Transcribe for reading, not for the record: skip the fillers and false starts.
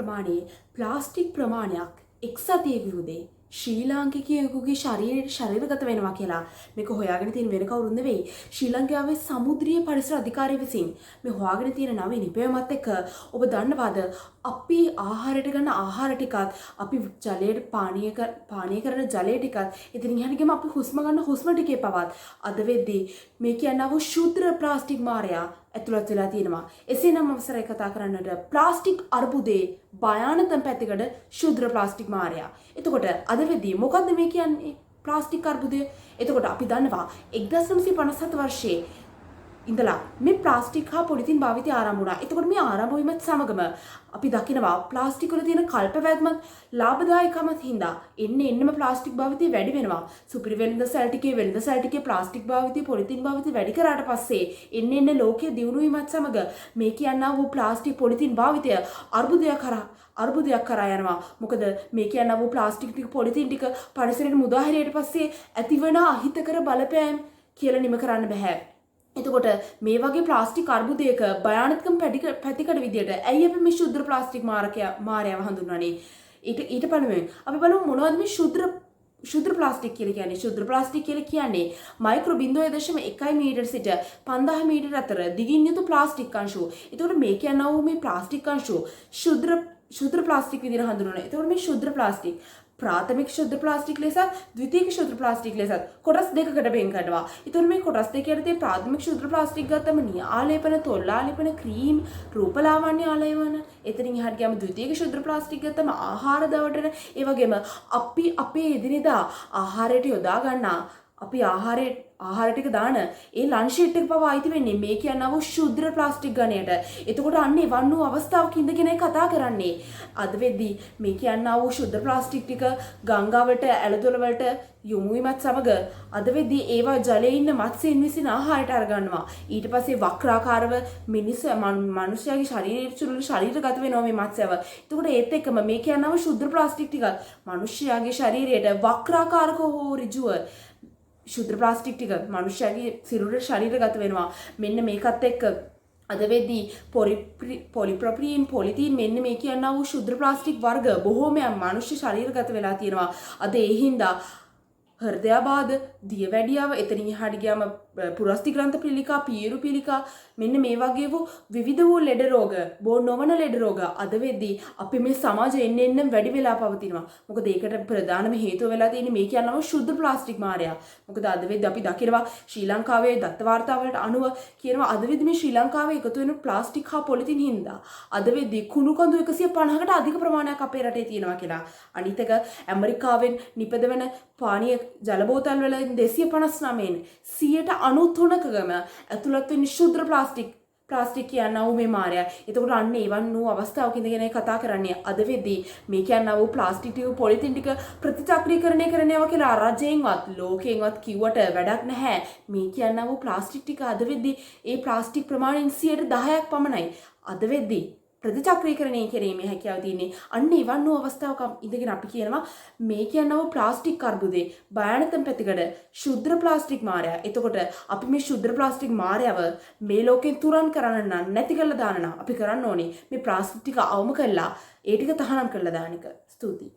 ප්‍රමාණයේ plastic ප්‍රමාණයක් එක් සතියක විරුදේ ශ්‍රී ලාංකිකයෙකුගේ ශරීරගත වෙනවා කියලා මේක හොයාගෙන තියෙන වෙන කවුරුත් නෙවෙයි ශ්‍රී ලංකාවේ සමුද්‍රීය පරිසර අධිකාරිය විසින් මේ හොයාගෙන තියෙන නව නිපැයුමත් එක්ක ඔබ දන්නවාද අපි ආහාරයට ගන්න ආහාර ටිකත් අපි ජලයට පානීය කරන ජලය ටිකත් ඉතින් යහන ගියම අපි හුස්ම ගන්න හුස්ම ටිකේ පවත් අද වෙද්දී මේ කියනව ශුද්‍ර ප්ලාස්ටික් මාරයා ඇතුළත් වෙලා තියෙනවා. එසේනම් අවසරයි කතා කරන්නට ප්ලාස්ටික් අර්බුදේ භයානකම පැතිකඩ ශුද්‍ර ප්ලාස්ටික් මාරයා. එතකොට අද වෙද්දී මොකද්ද මේ කියන්නේ ප්ලාස්ටික් අර්බුදය? එතකොට අපි දන්නවා 1957 වර්ෂයේ ඉඳලා මේ ප්ලාස්ටික් හා පොලිතින් භාවිතය ආරම්භ වුණා. එතකොට මේ ආරම්භ වීමත් සමගම අපි දකිනවා ප්ලාස්ටික් වල තියෙන කල්පවැද්මත් ලාභදායකමත් හින්දා එන්නෙම ප්ලාස්ටික් භාවිතය වැඩි වෙනවා. සුපිරි වෙළඳ සැල් ටිකේ ප්ලාස්ටික් භාවිතය පොලිතින් භාවිතය වැඩි කරාට පස්සේ එන්න ලෝකයේ දියුණු වීමත් සමග මේ කියනා වූ ප්ලාස්ටික් පොලිතින් භාවිතය අර්බුදයක් කරා යනවා. මොකද මේ කියනා වූ ප්ලාස්ටික් ටික පොලිතින් ටික පරිසරයට මුදාහැරියට පස්සේ ඇතිවන අහිතකර බලපෑම් කියලා නිම කරන්න බෑ. එතකොට මේ වගේ ප්ලාස්ටික් අර්බුදයක භයානකම පැතිකඩ විදියට ඇයි අපි මේ ශුද්‍ර ප්ලාස්ටික් මාරයව හඳුන්වන්නේ? ඊට පළමුවෙන් අපි බලමු මොනවද මේ ශුද්‍ර ප්ලාස්ටික් කියලා කියන්නේ. ශුද්‍ර ප්ලාස්ටික් කියලා කියන්නේ මයික්‍රෝ 0.1 මීටර සිට 5000 මීටර අතර දිගින් යුතු ප්ලාස්ටික් අංශු. එතකොට මේ කියනවා මේ ප්ලාස්ටික් අංශු ශුද්‍ර ප්ලාස්ටික් විදිහට හඳුන්වනවා. එතකොට මේ ශුද්‍ර ප්ලාස්ටික් ප්‍රාථමික ශුද්ධ ප්ලාස්ටික් ලෙසත් ද්විතීයික ශුද්ධ ප්ලාස්ටික් ලෙසත් කොටස් දෙකකට වෙන් කරනවා. ඒතර මේ කොටස් දෙක යටතේ ප්‍රාථමික ශුද්ධ ප්ලාස්ටික් ගත්තම ආලේපන, තොල් ආලේපන, ක්‍රීම්, රූපලාවන්‍ය ආලේපන. එතනින් එහාට ගියාම ද්විතීයික ශුද්ධ ප්ලාස්ටික් ගත්තම ආහාර දවටන, ඒ වගේම අපි අපේ එදිනෙදා ආහාරයට යොදා ගන්නා අපි ආහාර ටික දාන ඒ ලන්ච් ෂීට් එක පවා අයිති වෙන්නේ මේ කියනව ශුද්‍ර ප්ලාස්ටික් ගණයට. එතකොට අන්න එවන් වූ අවස්ථාවක ඉඳගෙන කතා කරන්නේ. අද වෙද්දී මේ කියනව ශුද්‍ර ප්ලාස්ටික් ටික ගංගාවට ඇලදොල වලට යොමු වීමත් සමග අද වෙද්දී ඒවා ජලයේ ඉන්න මත්ස්‍යයන් විසින් ආහාරයට අරගන්නවා. ඊට පස්සේ වක්‍රාකාරව මනුෂ්‍යයාගේ ශරීරගත වෙනවා මේ මත්ස්‍යව. එතකොට ඒත් එක්කම මේ කියනව ශුද්‍ර ප්ලාස්ටික් ටික මනුෂ්‍යයාගේ ශරීරයට වක්‍රාකාරක හෝ ඍජුව ශුද්‍ර ප්ලාස්ටික් ටික මනුෂ්‍යයාගේ සිරුරට ශරීරගත වෙනවා. මෙන්න මේකත් එක්ක අද වෙද්දී පොලිප්‍රොපිලීන් පොලිතීන් මෙන්න මේ කියනා වූ ශුද්‍ර ප්ලාස්ටික් වර්ග බොහෝමයක් මනුෂ්‍ය ශරීරගත වෙලා තියෙනවා. අද ඒ හින්දා හෘදයාබාධ, දියවැඩියාව, එතනින් එහාට ගියාම පුරස්ති ග්‍රන්ථ පිළිකා, පීරු පිළිකා මෙන්න මේ වගේ වූ විවිධ වූ ලෙඩ රෝග, බෝ නොවන ලෙඩ රෝග අද වෙද්දී අපි මේ සමාජයේ එන්න වැඩි වෙලා පවතිනවා. මොකද ඒකට ප්‍රධානම හේතුව වෙලා තියෙන්නේ මේ කියනවා ශුද්ධ ප්ලාස්ටික් මාරයා. මොකද අද වෙද්දී අපි දකිනවා ශ්‍රී ලංකාවේ දත්ත වාර්තාවලට අනුව කියනවා අද වෙද්දී මේ ශ්‍රී ලංකාවේ එකතු වෙන ප්ලාස්ටික් හා පොලිතින් හින්දා අද වෙද්දී කුණු කඳු 150කට අධික ප්‍රමාණයක් අපේ රටේ තියෙනවා කියලා. අනිත් එක ඇමරිකාවෙන් නිපදවන පානීය ජල බෝතල් වල 259න් 93%කම ඇතුළත් වෙන්නේ ශුද්‍ර ප්ලාස්ටික් කියනවා මේ මාරයා. එතකොට අන්න එවන් වූ අවස්ථාවක ඉඳගෙන කතා කරන්නේ අද වෙද්දී මේ කියනවා වූ ප්ලාස්ටික් ටික පොලිතින් ටික ප්‍රතිචක්‍රීකරණය කරනවා කියලා රජයෙන්වත් ලෝකයෙන්වත් කිව්වට වැඩක් නැහැ. මේ කියනවා වූ ප්ලාස්ටික් ටික අද වෙද්දී ඒ ප්ලාස්ටික් ප්‍රමාණයෙන් 10% පමණයි අද වෙද්දී ප්‍රතිචක්‍රීකරණය කිරීමේ හැකියාව තියෙන්නේ. අන්න එවන් වූ අවස්ථාවක ඉඳගෙන අපි කියනවා මේ කියනවා ප්ලාස්ටික් අර්බුදේ භයානකම පැතිකඩ ශුද්‍ර ප්ලාස්ටික් මාරයා. එතකොට අපි මේ ශුද්‍ර ප්ලාස්ටික් මාරයව මේ ලෝකෙන් තුරන් කරන්න නම් නැති කරලා දාන්න නම් අපි කරන්න ඕනේ මේ ප්ලාස්ටික් ටික අවම කරලා ඒ ටික තහනම් කරලා දාන එක. ස්තුතියි.